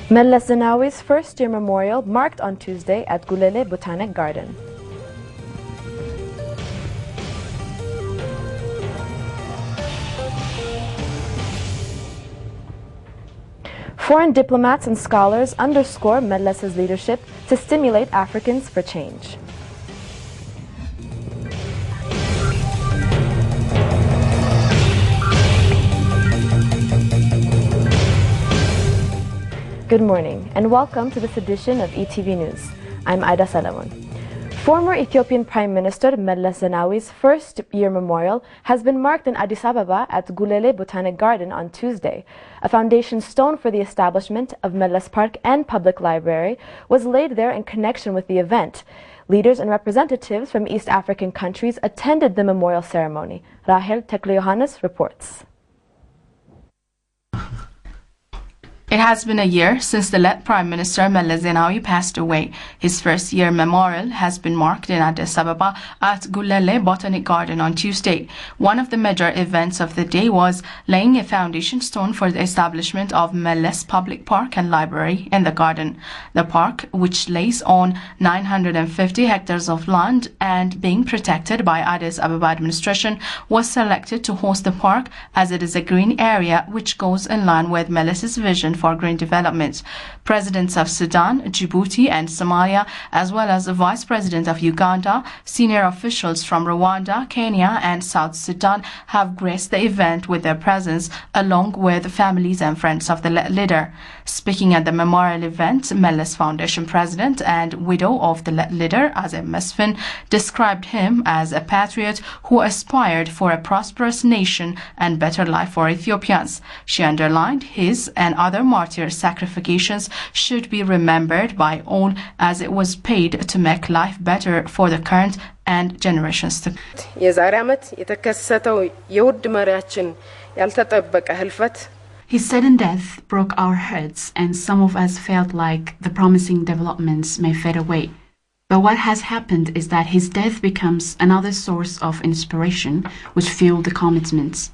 Meles Zenawi's first-year memorial marked on Tuesday at Gulele Botanic Garden. Foreign diplomats and scholars underscore Meles's leadership to stimulate Africans for change. Good morning and welcome to this edition of ETV News. I'm Aida Salomon. Former Ethiopian Prime Minister Meles Zenawi's first-year memorial has been marked in Addis Ababa at Gulele Botanic Garden on Tuesday. A foundation stone for the establishment of Meles Park and Public Library was laid there in connection with the event. Leaders and representatives from East African countries attended the memorial ceremony. Rahel Tekle-Yohannes reports. It has been a year since the late Prime Minister Meles Zenawi passed away. His first-year memorial has been marked in Addis Ababa at Gulele Botanic Garden on Tuesday. One of the major events of the day was laying a foundation stone for the establishment of Meles Public Park and Library in the garden. The park, which lays on 950 hectares of land and being protected by Addis Ababa administration, was selected to host the park as it is a green area which goes in line with Meles's vision for green development. Presidents of Sudan, Djibouti and Somalia, as well as the Vice President of Uganda, senior officials from Rwanda, Kenya and South Sudan have graced the event with their presence, along with families and friends of the leader. Speaking at the memorial event, Meles Foundation President and widow of the leader, Azem Mesfin, described him as a patriot who aspired for a prosperous nation and better life for Ethiopians. She underlined his and other martyr sacrifices should be remembered by all, as it was paid to make life better for the current and generations to come. His sudden death broke our hearts, and some of us felt like the promising developments may fade away. But what has happened is that his death becomes another source of inspiration which fueled the commitments.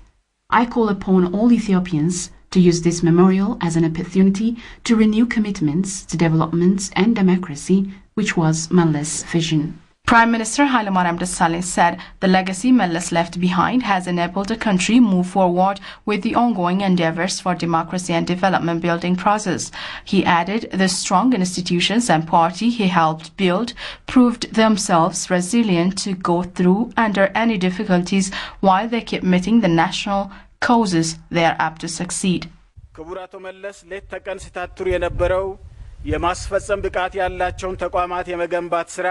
I call upon all Ethiopians to use this memorial as an opportunity to renew commitments to development and democracy, which was Meles' vision. Prime Minister Haile Mariam Desalegn said the legacy Meles left behind has enabled the country move forward with the ongoing endeavors for democracy and development building process. He added the strong institutions and party he helped build proved themselves resilient to go through under any difficulties while they keep meeting the national causes they are apt to succeed. ክቡራቶ መለስ ሌት ተቀን ሲታትሩ የነበረው የማስፈጸም ብቃት ያላቸውን ተቋማት የመገንባት ስራ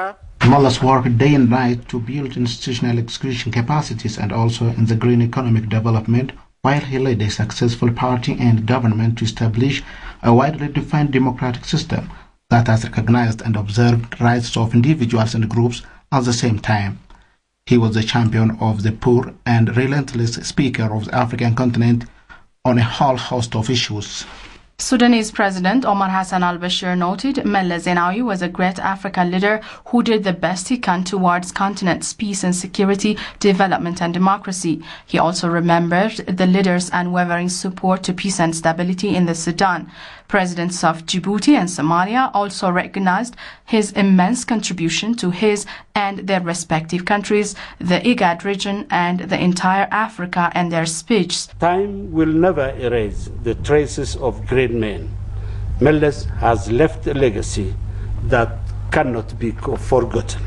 Meles worked day and night to build institutional execution capacities and also in the green economic development, while he led a successful party and government to establish a widely defined democratic system that has recognized and observed rights of individuals and groups at the same time. He was the champion of the poor and relentless speaker of the African continent on a whole host of issues. Sudanese President Omar Hassan al-Bashir noted Meles Zenawi was a great African leader who did the best he can towards continent's peace and security, development and democracy. He also remembered the leader's unwavering support to peace and stability in the Sudan. Presidents of Djibouti and Somalia also recognized his immense contribution to his and their respective countries, the IGAD region and the entire Africa in their speeches. Time will never erase the traces of great men. Meles has left a legacy that cannot be forgotten.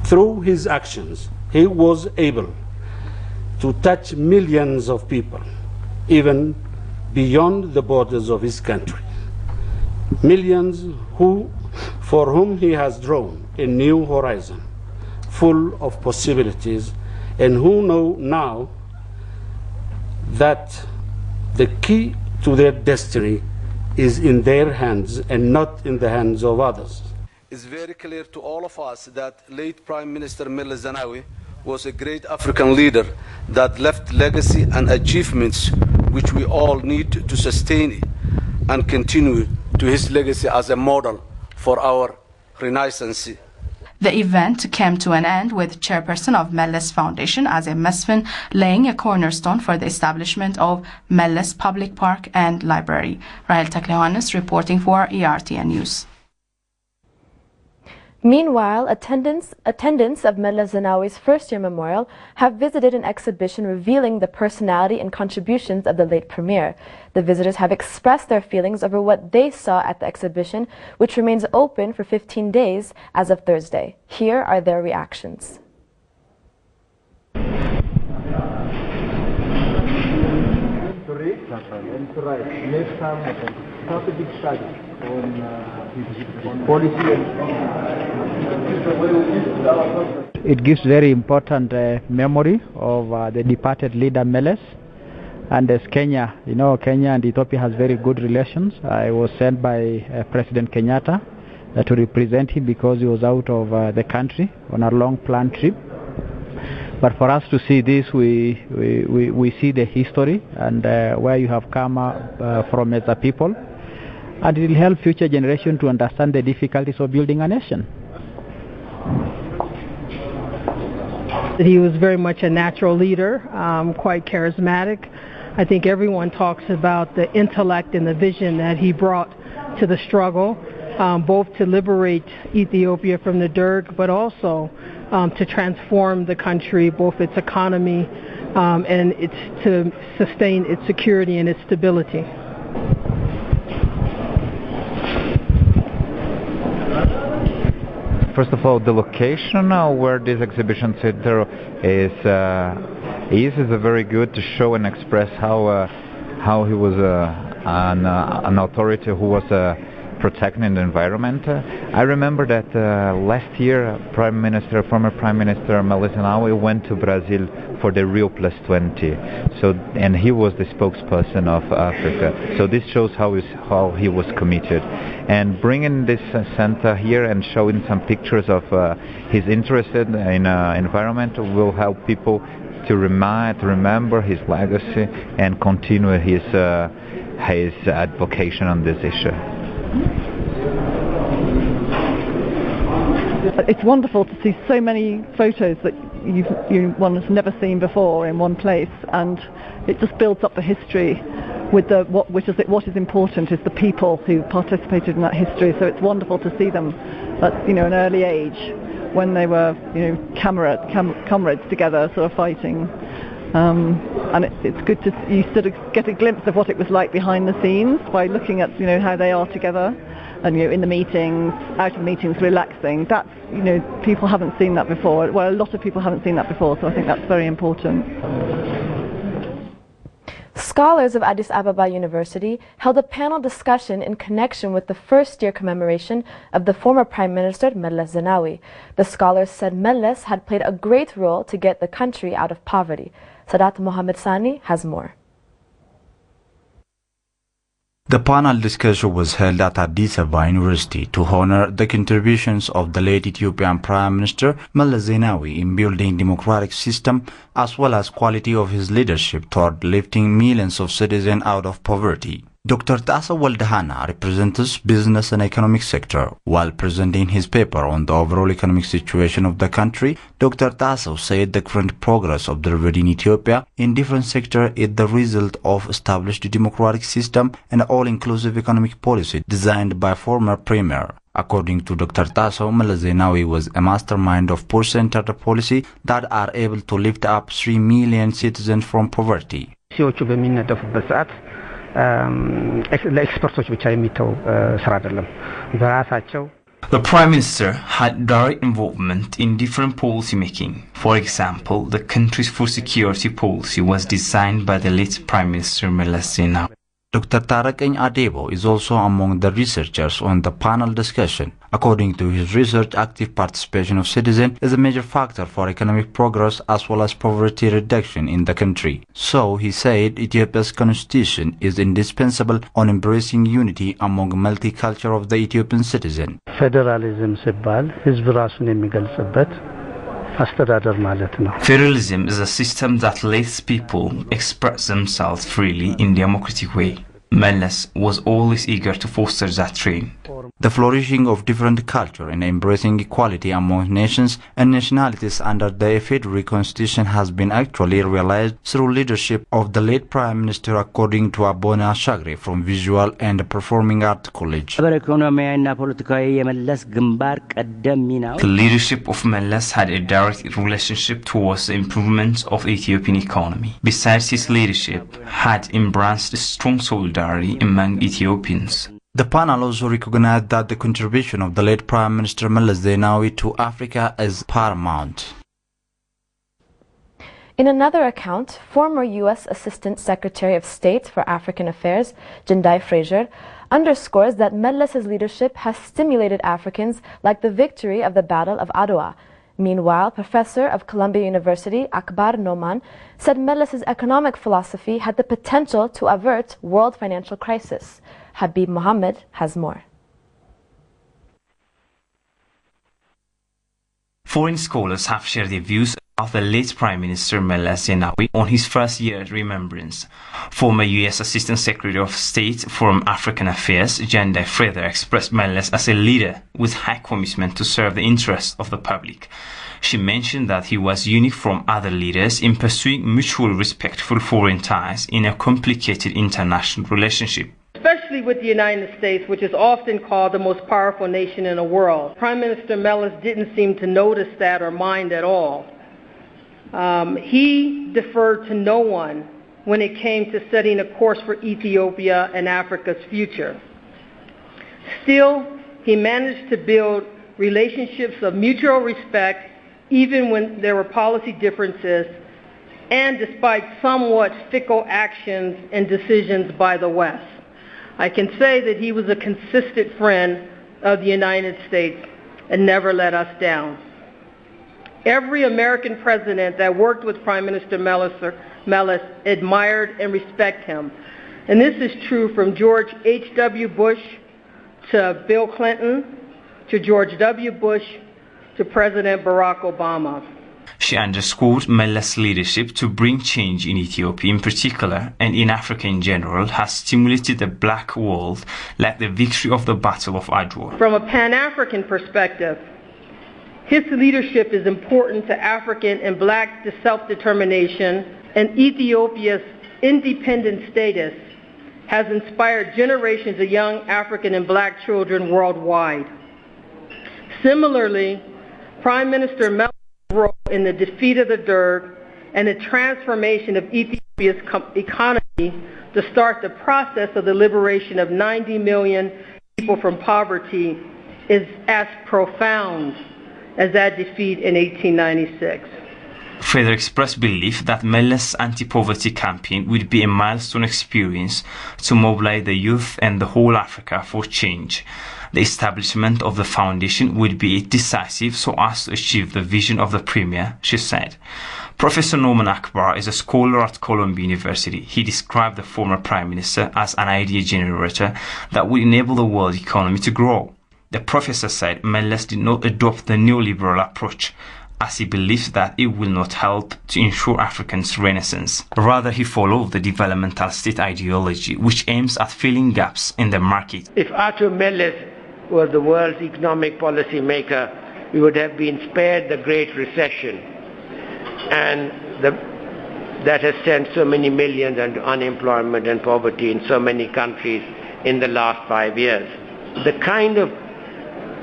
Through his actions, he was able to touch millions of people, even beyond the borders of his country. Millions for whom he has drawn a new horizon, full of possibilities, and who know now that the key to their destiny is in their hands and not in the hands of others. It's very clear to all of us that late Prime Minister Meles Zenawi was a great African leader that left legacy and achievements which we all need to sustain and continue to his legacy as a model for our renaissance. The event came to an end with chairperson of Mellas Foundation, Azem Mesfin, laying a cornerstone for the establishment of Mellas Public Park and Library. Rahel Taklehonis reporting for ERTN News. Meanwhile, attendants of Mellas Zenawi's first-year memorial have visited an exhibition revealing the personality and contributions of the late premier. The visitors have expressed their feelings over what they saw at the exhibition, which remains open for 15 days as of Thursday. Here are their reactions. It gives very important memory of the departed leader Mellas. And as Kenya, Kenya and Ethiopia has very good relations. I was sent by President Kenyatta to represent him because he was out of the country on a long planned trip. But for us to see this, we see the history and where you have come from as a people. And it will help future generations to understand the difficulties of building a nation. He was very much a natural leader, quite charismatic. I think everyone talks about the intellect and the vision that he brought to the struggle, both to liberate Ethiopia from the Derg, but also to transform the country, both its economy and to sustain its security and its stability. First of all, the location where this exhibition center is very good to show and express how he was an authority who was protecting the environment. I remember that last year, former Prime Minister Mellas Zenawi went to Brazil for the Rio +20. And he was the spokesperson of Africa. So this shows how he was committed. And bringing this center here and showing some pictures of his interest in environment will help people to remember his legacy and continue his advocacy on this issue. It's wonderful to see so many photos that one has never seen before in one place, and it just builds up the history with what is important is the people who participated in that history. So it's wonderful to see them at an early age when they were comrades together, sort of fighting. And it's good to you sort of get a glimpse of what it was like behind the scenes by looking at how they are together, and in the meetings, out of the meetings, relaxing. That's people haven't seen that before. Well, a lot of people haven't seen that before, so I think that's very important. Scholars of Addis Ababa University held a panel discussion in connection with the first-year commemoration of the former Prime Minister Mellas Zenawi. The scholars said Mellas had played a great role to get the country out of poverty. Sadat Mohammed Sani has more. The panel discussion was held at Addis Ababa University to honor the contributions of the late Ethiopian Prime Minister Mellas Zenawi in building democratic system, as well as quality of his leadership toward lifting millions of citizens out of poverty. Dr. Tasa Waldehana represents business and economic sector. While presenting his paper on the overall economic situation of the country, Dr. Tasa said the current progress observed in Ethiopia in different sectors is the result of established democratic system and all-inclusive economic policy designed by former premier. According to Dr. Tasso, Mellas Zenawi was a mastermind of poor-centered policy that are able to lift up 3 million citizens from poverty. The Prime Minister had direct involvement in different policy making. For example, the country's food security policy was designed by the late Prime Minister Mellas Zenawi. Dr. Tarakeny Adebo is also among the researchers on the panel discussion. According to his research, active participation of citizens is a major factor for economic progress as well as poverty reduction in the country. So, he said Ethiopia's constitution is indispensable on embracing unity among multicultural of the Ethiopian citizen. Federalism ሲባል ህዝብ ራሱን የሚገልጽበት አስተዳደር ማለት ነው. Federalism is a system that lets people express themselves freely in a democratic way. Mellas was always eager to foster that trend. The flourishing of different culture and embracing equality among nations and nationalities under the Federal Constitution has been actually realized through leadership of the late Prime Minister, according to Abona Shagri from Visual and Performing Art College. The leadership of Mellas had a direct relationship towards the improvement of the Ethiopian economy. Besides, his leadership had embraced strong solidarity among Ethiopians. The panel also recognized that the contribution of the late Prime Minister Meles Zenawi to Africa is paramount. In another account, former U.S. Assistant Secretary of State for African Affairs, Jendai Fraser, underscores that Melles's leadership has stimulated Africans like the victory of the Battle of Adwa. Meanwhile, Professor of Columbia University, Akbar Noman, said Melles's economic philosophy had the potential to avert world financial crisis. Habib Mohammed has more. Foreign scholars have shared their views of the late Prime Minister Meles Zenawi on his first year remembrance. Former U.S. Assistant Secretary of State for African Affairs, Jendai Fraser, expressed Meles as a leader with high commitment to serve the interests of the public. She mentioned that he was unique from other leaders in pursuing mutual respectful foreign ties in a complicated international relationship. Especially with the United States, which is often called the most powerful nation in the world. Prime Minister Meles didn't seem to notice that or mind at all. He deferred to no one when it came to setting a course for Ethiopia and Africa's future. Still, he managed to build relationships of mutual respect even when there were policy differences and despite somewhat fickle actions and decisions by the West. I can say that he was a consistent friend of the United States and never let us down. Every American president that worked with Prime Minister Meles admired and respected him. And this is true from George H.W. Bush to Bill Clinton to George W. Bush to President Barack Obama. She underscored Meles' leadership to bring change in Ethiopia in particular and in Africa in general has stimulated the black world like the victory of the Battle of Adwa. From a Pan-African perspective, his leadership is important to African and black self-determination, and Ethiopia's independent status has inspired generations of young African and black children worldwide. Similarly, Prime Minister Meles' role in the defeat of the Derg and the transformation of Ethiopia's economy to start the process of the liberation of 90 million people from poverty is as profound as that defeat in 1896. Fraser expressed belief that Meles' anti-poverty campaign would be a milestone experience to mobilize the youth and the whole Africa for change. The establishment of the foundation would be decisive so as to achieve the vision of the Premier, she said. Professor Noman Akbar is a scholar at Columbia University. He described the former Prime Minister as an idea generator that would enable the world economy to grow. The professor said Meles did not adopt the neoliberal approach, as he believes that it will not help to ensure Africans' renaissance. Rather, he followed the developmental state ideology, which aims at filling gaps in the market. If Arthur Meles was the world's economic policy maker, we would have been spared the Great Recession, and that has sent so many millions into unemployment and poverty in so many countries in the last 5 years. The kind of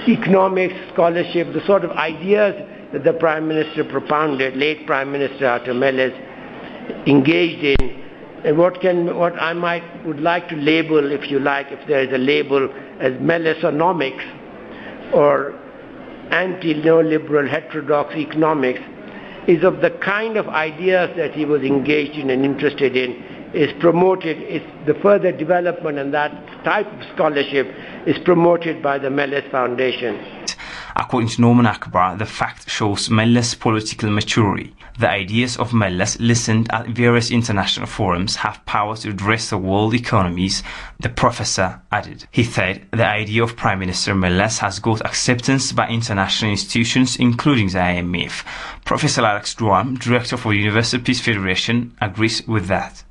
economic scholarship, the sort of ideas that the Prime Minister propounded, late Prime Minister Arthur Meles engaged in, and what I would like to label, if you like, if there is a label, as Melesonomics or anti-neoliberal heterodox economics, is of the kind of ideas that he was engaged in and interested in, is promoted, is the further development, and that type of scholarship is promoted by the Meles Foundation. According to Noman Akbar, the fact shows Meles' political maturity. The ideas of Meles, listened at various international forums, have power to address the world economies, the professor added. He said the idea of Prime Minister Meles has got acceptance by international institutions, including the IMF. Professor Alex Duam, director for Universal Peace Federation, agrees with that.